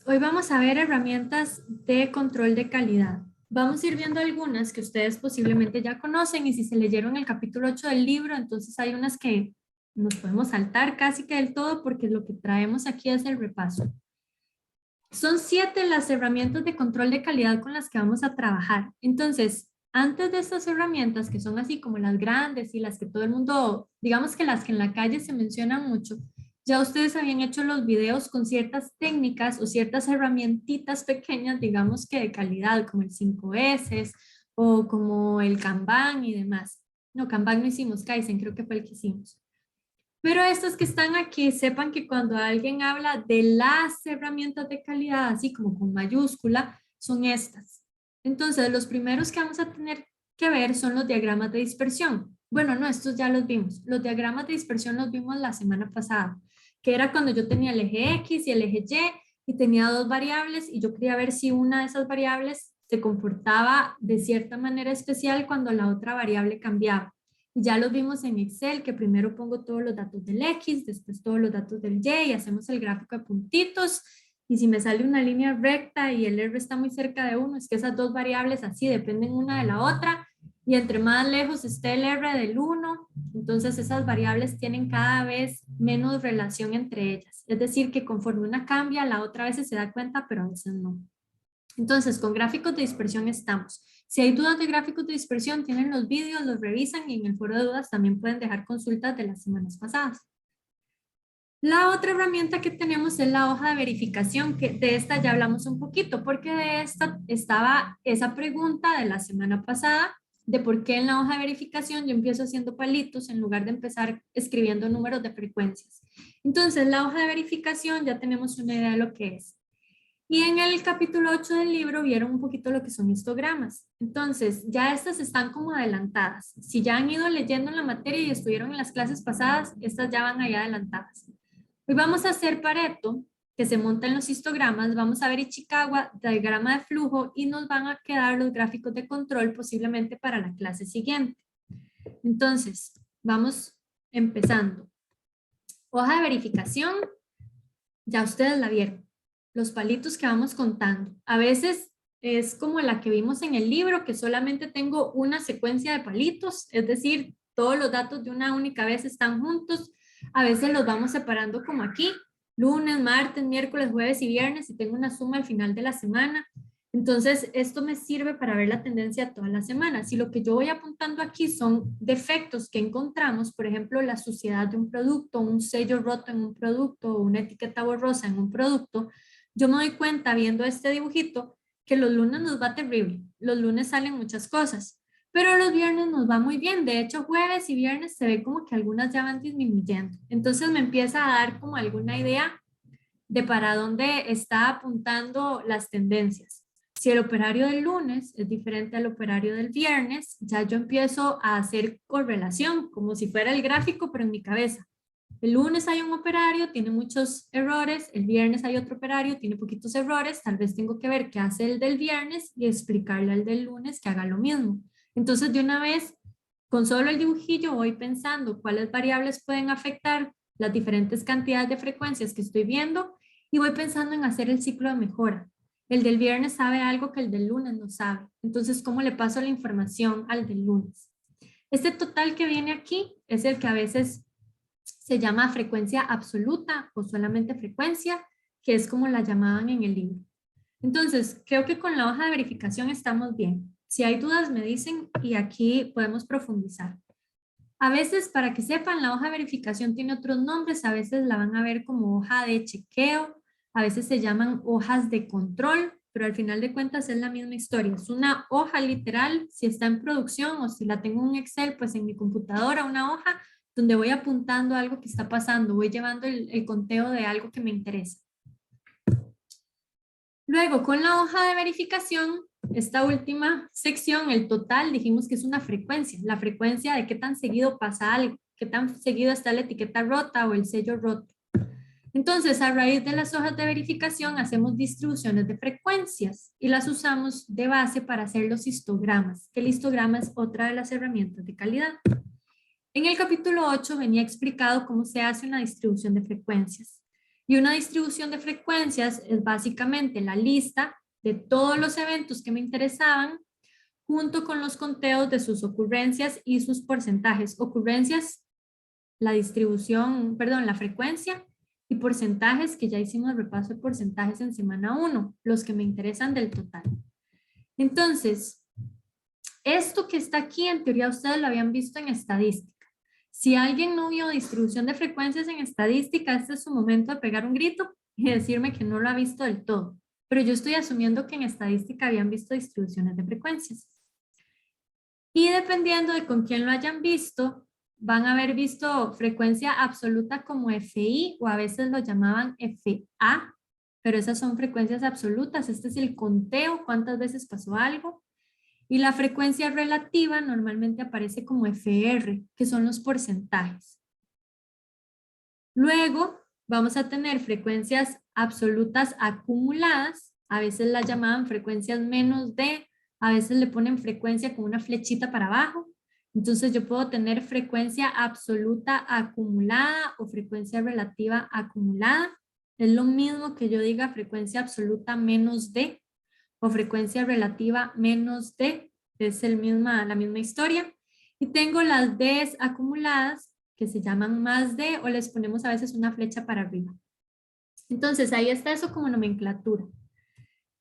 Hoy vamos a ver herramientas de control de calidad. Vamos a ir viendo algunas que ustedes posiblemente ya conocen y si se leyeron el capítulo 8 del libro, entonces hay unas que nos podemos saltar casi que del todo porque lo que traemos aquí es el repaso. Son 7 las herramientas de control de calidad con las que vamos a trabajar. Entonces, antes de estas herramientas que son así como las grandes y las que todo el mundo, digamos que las que en la calle se mencionan mucho, ya ustedes habían hecho los videos con ciertas técnicas o ciertas herramientitas pequeñas, digamos que de calidad, como el 5S o como el Kanban y demás. No, Kanban no hicimos, Kaizen creo que fue el que hicimos. Pero estos que están aquí, sepan que cuando alguien habla de las herramientas de calidad, así como con mayúscula, son estas. Entonces, los primeros que vamos a tener que ver son los diagramas de dispersión. Bueno, no, estos ya los vimos. Los diagramas de dispersión los vimos la semana pasada, que era cuando yo tenía el eje X y el eje Y y tenía dos variables y yo quería ver si una de esas variables se comportaba de cierta manera especial cuando la otra variable cambiaba. Ya los vimos en Excel, que primero pongo todos los datos del X, después todos los datos del Y y hacemos el gráfico de puntitos. Y si me sale una línea recta y el R está muy cerca de 1, es que esas dos variables así dependen una de la otra. Y entre más lejos esté el R del 1, entonces esas variables tienen cada vez menos relación entre ellas. Es decir, que conforme una cambia, la otra a veces se da cuenta, pero a veces no. Entonces, con gráficos de dispersión estamos. Si hay dudas de gráficos de dispersión, tienen los vídeos, los revisan y en el foro de dudas también pueden dejar consultas de las semanas pasadas. La otra herramienta que tenemos es la hoja de verificación, que de esta ya hablamos un poquito, porque de esta estaba esa pregunta de la semana pasada, de por qué en la hoja de verificación yo empiezo haciendo palitos en lugar de empezar escribiendo números de frecuencias. Entonces, la hoja de verificación ya tenemos una idea de lo que es. Y en el capítulo 8 del libro vieron un poquito lo que son histogramas. Entonces, ya estas están como adelantadas. Si ya han ido leyendo en la materia y estuvieron en las clases pasadas, estas ya van ahí adelantadas. Hoy vamos a hacer Pareto, que se monta en los histogramas, vamos a ver Ichikawa, diagrama de flujo y nos van a quedar los gráficos de control posiblemente para la clase siguiente. Entonces, vamos empezando. Hoja de verificación, ya ustedes la vieron. Los palitos que vamos contando. A veces es como la que vimos en el libro, que solamente tengo una secuencia de palitos, es decir, todos los datos de una única vez están juntos. A veces los vamos separando como aquí, lunes, martes, miércoles, jueves y viernes, y tengo una suma al final de la semana. Entonces, esto me sirve para ver la tendencia toda la semana. Si lo que yo voy apuntando aquí son defectos que encontramos, por ejemplo, la suciedad de un producto, un sello roto en un producto o una etiqueta borrosa en un producto, yo me doy cuenta viendo este dibujito que los lunes nos va terrible, los lunes salen muchas cosas, pero los viernes nos va muy bien. De hecho, jueves y viernes se ve como que algunas ya van disminuyendo. Entonces me empieza a dar como alguna idea de para dónde está apuntando las tendencias. Si el operario del lunes es diferente al operario del viernes, ya yo empiezo a hacer correlación, como si fuera el gráfico, pero en mi cabeza. El lunes hay un operario, tiene muchos errores, el viernes hay otro operario, tiene poquitos errores, tal vez tengo que ver qué hace el del viernes y explicarle al del lunes que haga lo mismo. Entonces, de una vez, con solo el dibujillo voy pensando cuáles variables pueden afectar las diferentes cantidades de frecuencias que estoy viendo y voy pensando en hacer el ciclo de mejora. El del viernes sabe algo que el del lunes no sabe. Entonces, ¿cómo le paso la información al del lunes? Este total que viene aquí es el que a veces se llama frecuencia absoluta o solamente frecuencia, que es como la llamaban en el libro. Entonces, creo que con la hoja de verificación estamos bien. Si hay dudas me dicen y aquí podemos profundizar. A veces, para que sepan, la hoja de verificación tiene otros nombres, a veces la van a ver como hoja de chequeo, a veces se llaman hojas de control, pero al final de cuentas es la misma historia. Es una hoja literal, si está en producción o si la tengo en Excel, pues en mi computadora, una hoja donde voy apuntando algo que está pasando, voy llevando el conteo de algo que me interesa. Luego, con la hoja de verificación, esta última sección, el total, dijimos que es una frecuencia, la frecuencia de qué tan seguido pasa algo, qué tan seguido está la etiqueta rota o el sello roto. Entonces, a raíz de las hojas de verificación, hacemos distribuciones de frecuencias y las usamos de base para hacer los histogramas, que el histograma es otra de las herramientas de calidad. En el capítulo 8 venía explicado cómo se hace una distribución de frecuencias. Y una distribución de frecuencias es básicamente la lista de todos los eventos que me interesaban junto con los conteos de sus ocurrencias y sus porcentajes. Ocurrencias, la distribución, perdón, la frecuencia, y porcentajes, que ya hicimos repaso de porcentajes en semana 1, los que me interesan del total. Entonces, esto que está aquí, en teoría ustedes lo habían visto en estadística. Si alguien no vio distribución de frecuencias en estadística, este es su momento de pegar un grito y decirme que no lo ha visto del todo. Pero yo estoy asumiendo que en estadística habían visto distribuciones de frecuencias. Y dependiendo de con quién lo hayan visto, van a haber visto frecuencia absoluta como FI o a veces lo llamaban FA, pero esas son frecuencias absolutas. Este es el conteo, cuántas veces pasó algo. Y la frecuencia relativa normalmente aparece como FR, que son los porcentajes. Luego vamos a tener frecuencias absolutas acumuladas, a veces las llamaban frecuencias menos de, a veces le ponen frecuencia con una flechita para abajo. Entonces yo puedo tener frecuencia absoluta acumulada o frecuencia relativa acumulada. Es lo mismo que yo diga frecuencia absoluta menos de o frecuencia relativa menos de. Es la misma historia. Y tengo las Ds acumuladas que se llaman más de o les ponemos a veces una flecha para arriba. Entonces ahí está eso como nomenclatura.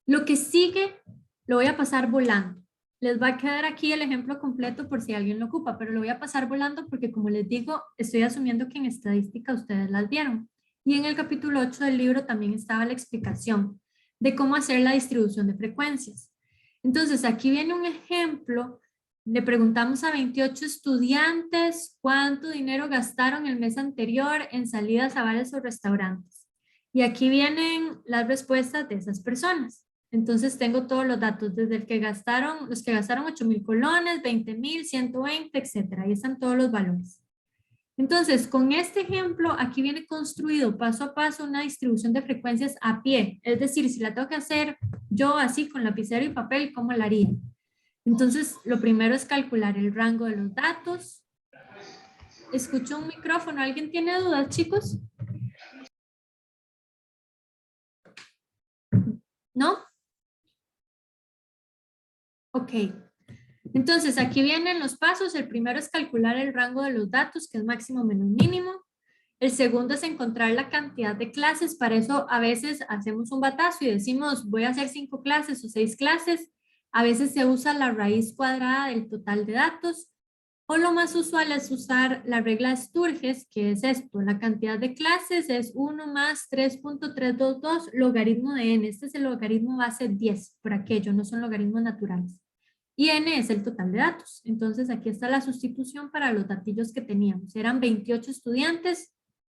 Lo que sigue lo voy a pasar volando. Les va a quedar aquí el ejemplo completo por si alguien lo ocupa, pero lo voy a pasar volando porque como les digo, estoy asumiendo que en estadística ustedes las vieron. Y en el capítulo 8 del libro también estaba la explicación de cómo hacer la distribución de frecuencias. Entonces aquí viene un ejemplo. Le preguntamos a 28 estudiantes cuánto dinero gastaron el mes anterior en salidas a bares o restaurantes. Y aquí vienen las respuestas de esas personas. Entonces tengo todos los datos, desde los que gastaron 8,000 colones, 20,000, 120, etc. Ahí están todos los valores. Entonces, con este ejemplo, aquí viene construido paso a paso una distribución de frecuencias a pie. Es decir, si la tengo que hacer yo así con lapicero y papel, ¿cómo la haría? Entonces, lo primero es calcular el rango de los datos. Escucho un micrófono. ¿Alguien tiene dudas, chicos? ¿No? Ok. Entonces, aquí vienen los pasos. El primero es calcular el rango de los datos, que es máximo menos mínimo. El segundo es encontrar la cantidad de clases. Para eso a veces hacemos un batazo y decimos voy a hacer 5 clases o 6 clases. A veces se usa la raíz cuadrada del total de datos. O lo más usual es usar la regla de Sturges, que es esto. La cantidad de clases es 1 más 3.322 logaritmo de n. Este es el logaritmo base 10, por aquello, no son logaritmos naturales. Y n es el total de datos. Entonces aquí está la sustitución para los datillos que teníamos. Eran 28 estudiantes,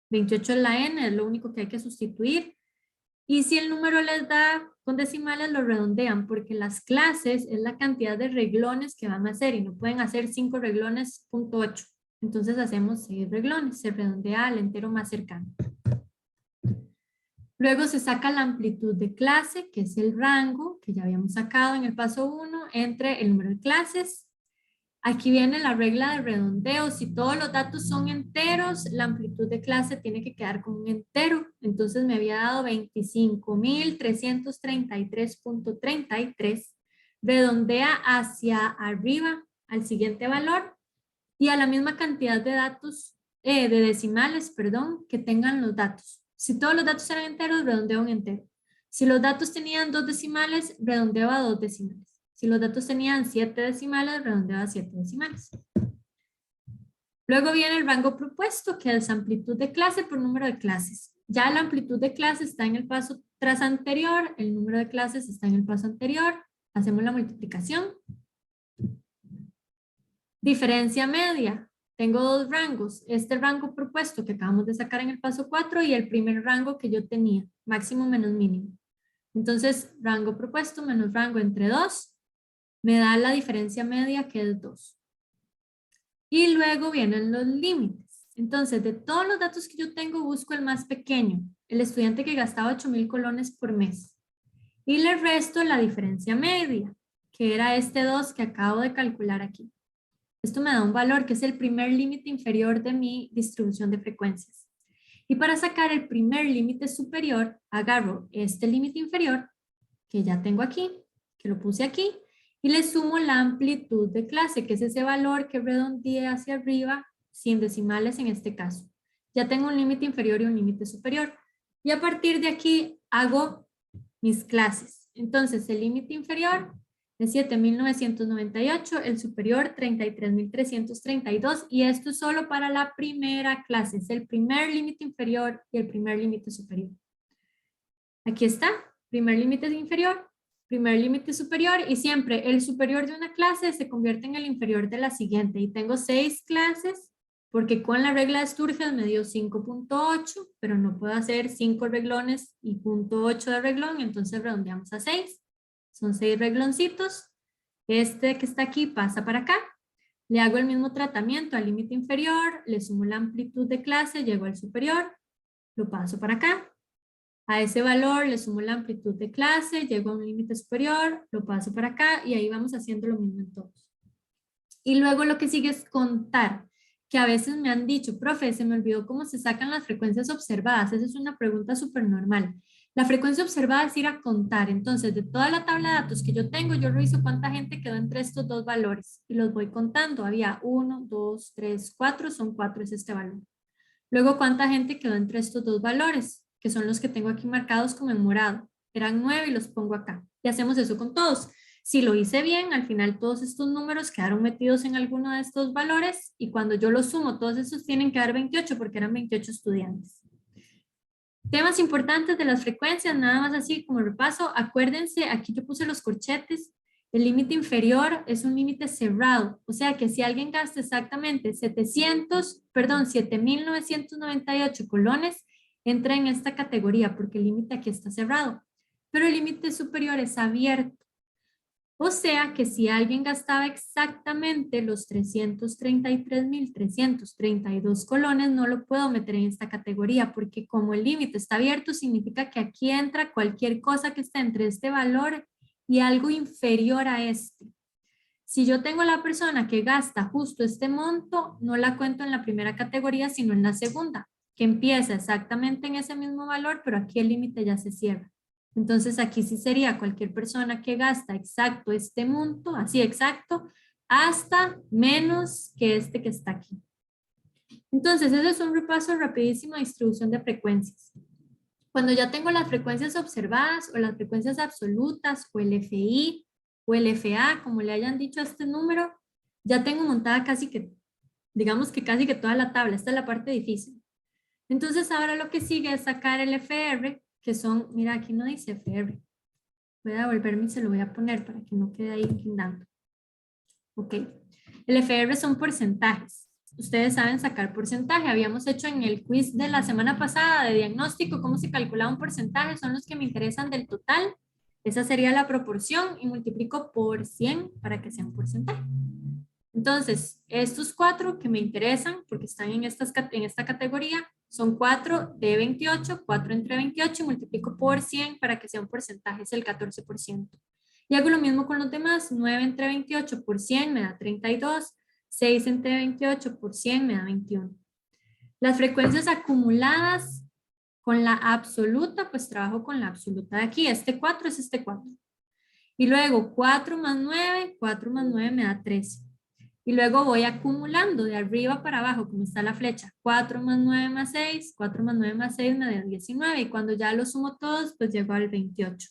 28 es la n, es lo único que hay que sustituir. Y si el número les da con decimales, lo redondean, porque las clases es la cantidad de reglones que van a hacer y no pueden hacer 5 reglones, .8. Entonces hacemos 6 reglones, se redondea al entero más cercano. Luego se saca la amplitud de clase, que es el rango que ya habíamos sacado en el paso 1, entre el número de clases. Aquí viene la regla de redondeo. Si todos los datos son enteros, la amplitud de clase tiene que quedar como un entero. Entonces me había dado 25.333.33. Redondea hacia arriba al siguiente valor y a la misma cantidad de datos, de decimales, perdón, que tengan los datos. Si todos los datos eran enteros, redondeo un entero. Si los datos tenían 2 decimales, redondeo a 2 decimales. Si los datos tenían 7 decimales, redondeo a 7 decimales. Luego viene el rango propuesto, que es amplitud de clase por número de clases. Ya la amplitud de clase está en el paso tras anterior, el número de clases está en el paso anterior. Hacemos la multiplicación. Diferencia media. Tengo 2 rangos. Este rango propuesto que acabamos de sacar en el paso 4 y el primer rango que yo tenía, máximo menos mínimo. Entonces, rango propuesto menos rango entre 2 me da la diferencia media, que es 2. Y luego vienen los límites. Entonces, de todos los datos que yo tengo, busco el más pequeño, el estudiante que gastaba 8,000 colones por mes. Y le resto la diferencia media, que era este 2 que acabo de calcular aquí. Esto me da un valor que es el primer límite inferior de mi distribución de frecuencias. Y para sacar el primer límite superior, agarro este límite inferior, que ya tengo aquí, que lo puse aquí, y le sumo la amplitud de clase, que es ese valor que redondeé hacia arriba, sin decimales en este caso. Ya tengo un límite inferior y un límite superior. Y a partir de aquí hago mis clases. Entonces, el límite inferior es 7.998, el superior 33.332, y esto es solo para la primera clase, es el primer límite inferior y el primer límite superior. Aquí está, primer límite inferior, primer límite superior, y siempre el superior de una clase se convierte en el inferior de la siguiente, y tengo 6 clases, porque con la regla de Sturges me dio 5.8, pero no puedo hacer 5 reglones y 0.8 de reglón, entonces redondeamos a 6. Son 6 regloncitos. Este que está aquí pasa para acá. Le hago el mismo tratamiento al límite inferior, le sumo la amplitud de clase, llego al superior, lo paso para acá. A ese valor le sumo la amplitud de clase, llego a un límite superior, lo paso para acá y ahí vamos haciendo lo mismo en todos. Y luego lo que sigue es contar, que a veces me han dicho, profe, se me olvidó cómo se sacan las frecuencias observadas. Esa es una pregunta súper normal. La frecuencia observada es ir a contar. Entonces, de toda la tabla de datos que yo tengo, yo reviso cuánta gente quedó entre estos dos valores y los voy contando. Había 1, 2, 3, 4, son 4 es este valor. Luego, cuánta gente quedó entre estos dos valores, que son los que tengo aquí marcados como en morado. Eran 9 y los pongo acá. Y hacemos eso con todos. Si lo hice bien, al final todos estos números quedaron metidos en alguno de estos valores y cuando yo los sumo, todos estos tienen que dar 28 porque eran 28 estudiantes. Temas importantes de las frecuencias, nada más así como repaso. Acuérdense, aquí yo puse los corchetes. El límite inferior es un límite cerrado, o sea que si alguien gasta exactamente 7.998 colones, entra en esta categoría porque el límite aquí está cerrado, pero el límite superior es abierto. O sea que si alguien gastaba exactamente los 333.332 colones, no lo puedo meter en esta categoría porque como el límite está abierto, significa que aquí entra cualquier cosa que esté entre este valor y algo inferior a este. Si yo tengo la persona que gasta justo este monto, no la cuento en la primera categoría, sino en la segunda, que empieza exactamente en ese mismo valor, pero aquí el límite ya se cierra. Entonces aquí sí sería cualquier persona que gasta exacto este monto, así exacto, hasta menos que este que está aquí. Entonces ese es un repaso rapidísimo de distribución de frecuencias. Cuando ya tengo las frecuencias observadas o las frecuencias absolutas o el FI o el FA, como le hayan dicho a este número, ya tengo montada casi que, digamos que casi que toda la tabla. Esta es la parte difícil. Entonces ahora lo que sigue es sacar el FR, que son, mira, aquí no dice FR. Voy a devolverme y se lo voy a poner para que no quede ahí guindando. Ok. El FR son porcentajes. Ustedes saben sacar porcentaje. Habíamos hecho en el quiz de la semana pasada de diagnóstico cómo se calculaba un porcentaje. Son los que me interesan del total. Esa sería la proporción y multiplico por 100 para que sea un porcentaje. Entonces, estos 4 que me interesan, porque están en esta categoría, son 4 de 28, 4 entre 28 y multiplico por 100 para que sea un porcentaje, es el 14%. Y hago lo mismo con los demás, 9 entre 28 por 100 me da 32, 6 entre 28 por 100 me da 21. Las frecuencias acumuladas con la absoluta, pues trabajo con la absoluta de aquí. Este 4 es este 4. Y luego 4 más 9, 4 más 9 me da 13. Y luego voy acumulando de arriba para abajo, como está la flecha. 4 más 9 más 6, 4 más 9 más 6 me da 19. Y cuando ya los sumo todos, pues llego al 28.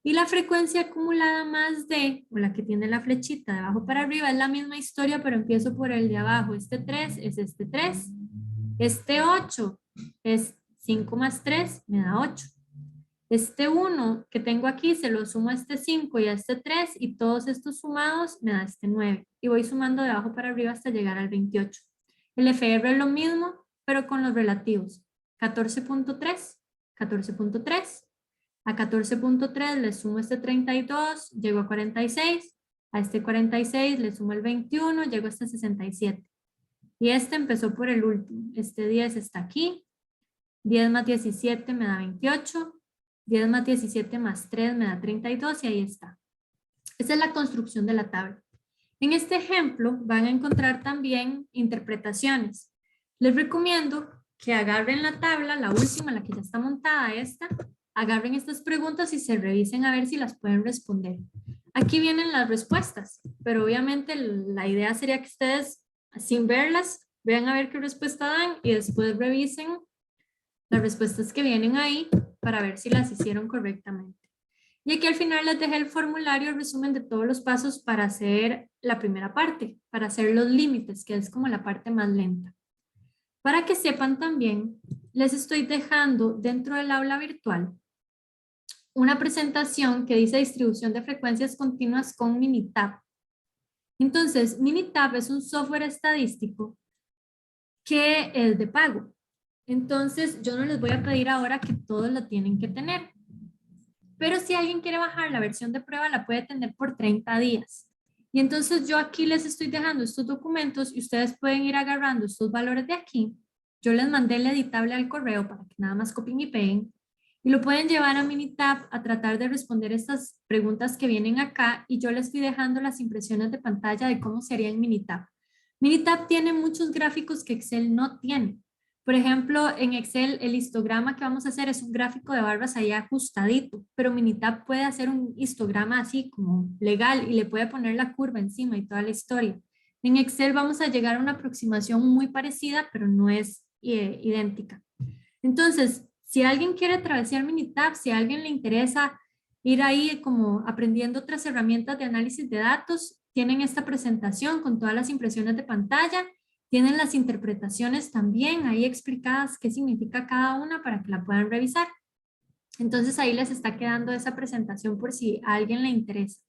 Y la frecuencia acumulada más D, o la que tiene la flechita de abajo para arriba, es la misma historia, pero empiezo por el de abajo. Este 3 es este 3. Este 8 es 5 más 3, me da 8. Este 1 que tengo aquí se lo sumo a este 5 y a este 3 y todos estos sumados me da este 9. Y voy sumando de abajo para arriba hasta llegar al 28. El FR es lo mismo, pero con los relativos. 14.3, 14.3. A 14.3 le sumo este 32, llego a 46. A este 46 le sumo el 21, llego a este 67. Y este empezó por el último. Este 10 está aquí. 10 más 17 me da 28. 10 más 17 más 3 me da 32 y ahí está. Esa es la construcción de la tabla. En este ejemplo van a encontrar también interpretaciones. Les recomiendo que agarren la tabla, la última, la que ya está montada, esta, agarren estas preguntas y se revisen a ver si las pueden responder. Aquí vienen las respuestas, pero obviamente la idea sería que ustedes, sin verlas, vean a ver qué respuesta dan y después revisen las respuestas que vienen ahí para ver si las hicieron correctamente. Y aquí al final les dejé el formulario, el resumen de todos los pasos para hacer la primera parte, para hacer los límites, que es como la parte más lenta. Para que sepan también, les estoy dejando dentro del aula virtual una presentación que dice distribución de frecuencias continuas con Minitab. Entonces, Minitab es un software estadístico que es de pago. Entonces, yo no les voy a pedir ahora que todos lo tienen que tener. Pero si alguien quiere bajar la versión de prueba, la puede tener por 30 días. Y entonces yo aquí les estoy dejando estos documentos y ustedes pueden ir agarrando estos valores de aquí. Yo les mandé el editable al correo para que nada más copien y peguen. Y lo pueden llevar a Minitab a tratar de responder estas preguntas que vienen acá y yo les estoy dejando las impresiones de pantalla de cómo sería en Minitab. Minitab tiene muchos gráficos que Excel no tiene. Por ejemplo, en Excel el histograma que vamos a hacer es un gráfico de barras ahí ajustadito, pero Minitab puede hacer un histograma así como legal y le puede poner la curva encima y toda la historia. En Excel vamos a llegar a una aproximación muy parecida, pero no es idéntica. Entonces, si alguien quiere travesear Minitab, si a alguien le interesa ir ahí como aprendiendo otras herramientas de análisis de datos, tienen esta presentación con todas las impresiones de pantalla. Tienen las interpretaciones también ahí explicadas qué significa cada una para que la puedan revisar. Entonces ahí les está quedando esa presentación por si a alguien le interesa.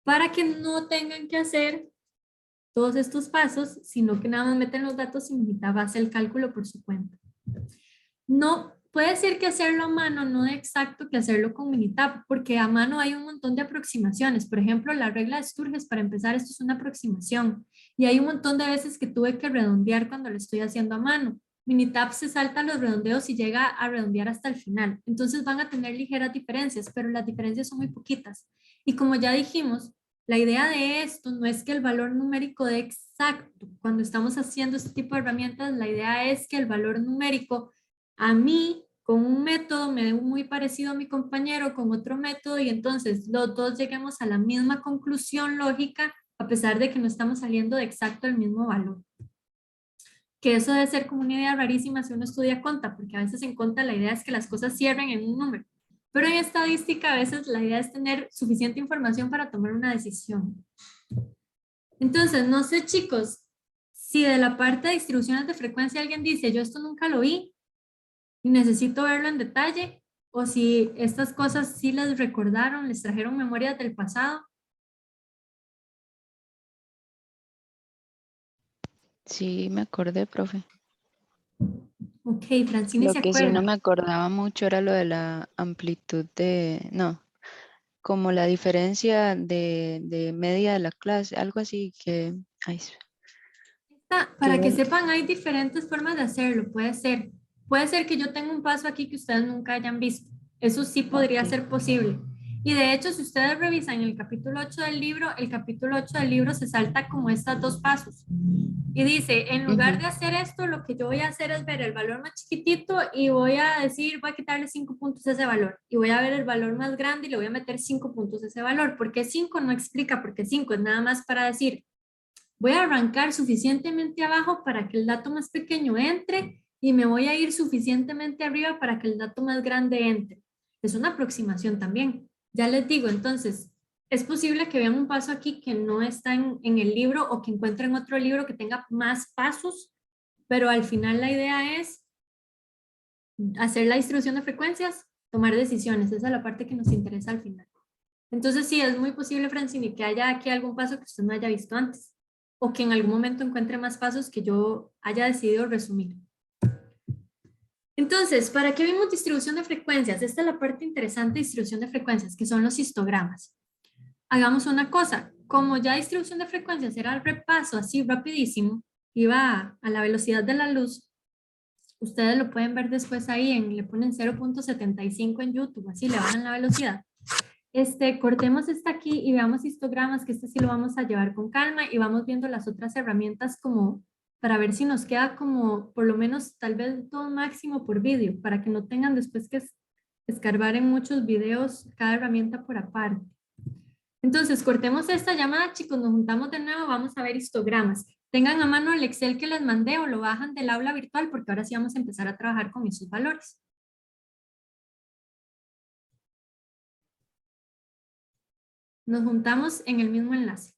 Para que no tengan que hacer todos estos pasos, sino que nada más meten los datos y Minitab hace el cálculo por su cuenta. No, puede ser que hacerlo a mano no de exacto que hacerlo con Minitab, porque a mano hay un montón de aproximaciones. Por ejemplo, la regla de Sturges, para empezar, esto es una aproximación. Y hay un montón de veces que tuve que redondear cuando lo estoy haciendo a mano. Minitab se salta los redondeos y llega a redondear hasta el final. Entonces van a tener ligeras diferencias, pero las diferencias son muy poquitas. Y como ya dijimos, la idea de esto no es que el valor numérico dé exacto. Cuando estamos haciendo este tipo de herramientas, la idea es que el valor numérico a mí, con un método, me dé muy parecido a mi compañero con otro método y entonces los dos lleguemos a la misma conclusión lógica a pesar de que no estamos saliendo de exacto el mismo valor. Que eso debe ser como una idea rarísima si uno estudia conta, porque a veces en conta la idea es que las cosas cierren en un número. Pero en estadística a veces la idea es tener suficiente información para tomar una decisión. Entonces, no sé chicos, si de la parte de distribuciones de frecuencia alguien dice, yo esto nunca lo vi, y necesito verlo en detalle, o si estas cosas sí las recordaron, les trajeron memorias del pasado. Sí, me acordé, profe. Ok, Francine Lo se que sí no acuerda. me acordaba mucho era lo de la amplitud de, no, como la diferencia de media de la clase, algo así que, ay, que Para era, que sepan, hay diferentes formas de hacerlo. Puede ser que yo tenga un paso aquí que ustedes nunca hayan visto. Eso sí podría ok, ser posible. Y de hecho, si ustedes revisan el capítulo 8 del libro, el capítulo 8 del libro se salta como estos dos pasos. Y dice, en lugar ujú, de hacer esto, lo que yo voy a hacer es ver el valor más chiquitito y voy a decir, voy a quitarle 5 puntos a ese valor. Y voy a ver el valor más grande y le voy a meter 5 puntos a ese valor. ¿Por qué 5? No explica por qué 5, es nada más para decir, voy a arrancar suficientemente abajo para que el dato más pequeño entre y me voy a ir suficientemente arriba para que el dato más grande entre. Es una aproximación también. Ya les digo, entonces, es posible que vean un paso aquí que no está en el libro o que encuentren otro libro que tenga más pasos, pero al final la idea es hacer la distribución de frecuencias, tomar decisiones. Esa es la parte que nos interesa al final. Entonces sí, es muy posible, Francine, que haya aquí algún paso que usted no haya visto antes o que en algún momento encuentre más pasos que yo haya decidido resumir. Entonces, ¿para qué vimos distribución de frecuencias? Esta es la parte interesante de distribución de frecuencias, que son los histogramas. Hagamos una cosa, como ya distribución de frecuencias era el repaso así rapidísimo, iba a la velocidad de la luz, ustedes lo pueden ver después ahí, le ponen 0.75 en YouTube, así le bajan la velocidad. Cortemos esta aquí y veamos histogramas, que este sí lo vamos a llevar con calma y vamos viendo las otras herramientas como para ver si nos queda como por lo menos tal vez todo máximo por vídeo, para que no tengan después que escarbar en muchos videos cada herramienta por aparte. Entonces, cortemos esta llamada, chicos, nos juntamos de nuevo, vamos a ver histogramas. Tengan a mano el Excel que les mandé o lo bajan del aula virtual porque ahora sí vamos a empezar a trabajar con esos valores. Nos juntamos en el mismo enlace.